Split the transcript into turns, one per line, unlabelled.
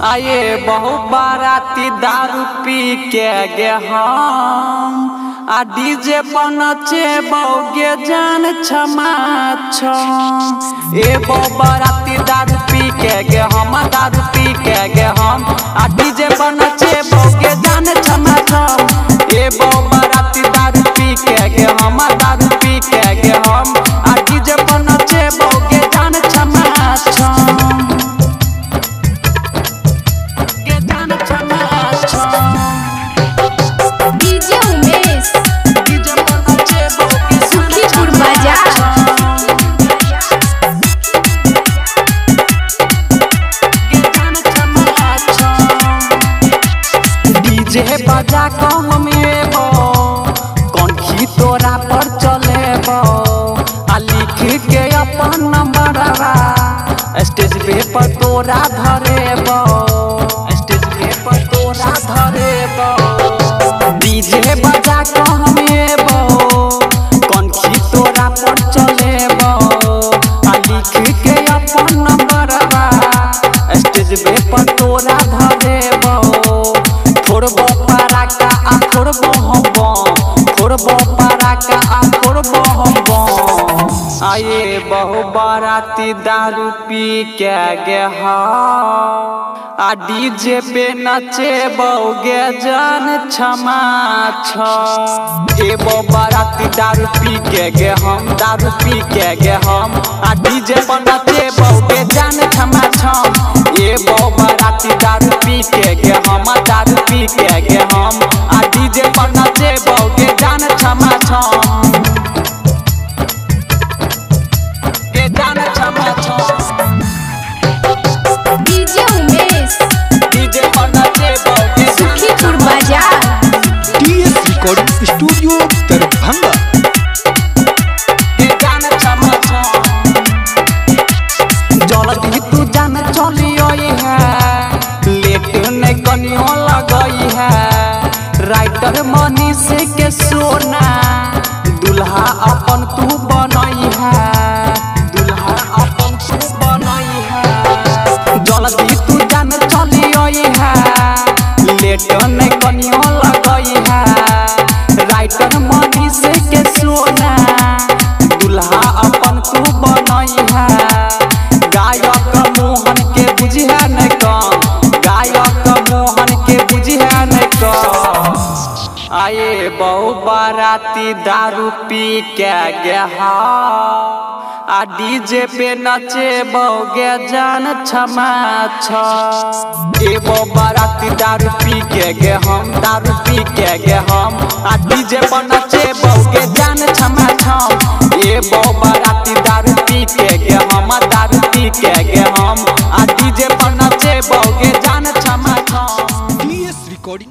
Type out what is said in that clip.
आये बहु बाराती दारू पी के गे हम आ डीजे पर नचे बौगे जान क्षमा छम। ए बहु बाराती दारू पी के गे हम दारू पी के गे हम आ डीजे पर नचे बौगे जान क्षमा छम। ए बहु बाराती दारू पी के गे हम दारू पी के गे हम आ डीजे पर नचे बौगे जान क्षमा छम। जे बजा को हम एबो कौनखी तोरा पर चलेबो आ लिख के अपन नंबरवा स्टेज पे पर तोरा धरेबो स्टेज पे पर तोरा धरेबो। डीजे बजा को हम एबो कौनखी तोरा पर चलेबो आ लिख के अपन नंबरवा स्टेज पे पर तोरा धरेबो। फोड़बो पराका आ फोड़बो हम बम फोड़बो पराका आ फोड़बो हम बम। आये बहु बाराती दारू पी के गे आ डीजे पे नचे बौगे जान क्षमा छम। ए बहु बाराती दारू पी के गे हम दारू पी के गे हम आ डीजे पर नचे बौगे जान क्षमा छम। ए बहु बाराती दारू पी के गे हम दारू पी के गे हम आ डीजे पर नचे बौगे जान क्षमा छम। गे जान क्षमा छम।
डीजे उमेश
डीजे पर नचे बौगे
सुखीपुर बाजार
टीएस रिकॉर्डिंग स्टूडियो दरभंगा।
गे जान क्षमा छम। जल्दी तू जान चलियो है लेट नहीं कनियो लगई है राइटर मनीष के सोना दुल्हा अपन तू बनई है दुल्हा अपन तू बनई है। जल्दी तू जान चलियो है लेट नहीं कनियो लगई है राइटर मनीष के सोना दुल्हा अपन तू बनई है। गायक मोहन के बुझिया नहीं कम गायक मोहन के बुझिया नहीं कम। आये बहु बाराती दारू पी के गे आ डीजे पे नचे बौगे जान क्षमा छम। ए बहु बाराती दारू पी के गे हम दारू पी के गे हम आ डीजे पर नचे बौगे जान क्षमा छम। ए बहु बाराती दारू पी के गे हम दारू पी के गे हम आ डीजे पर नचे बौगे जान क्षमा छम।
TS recording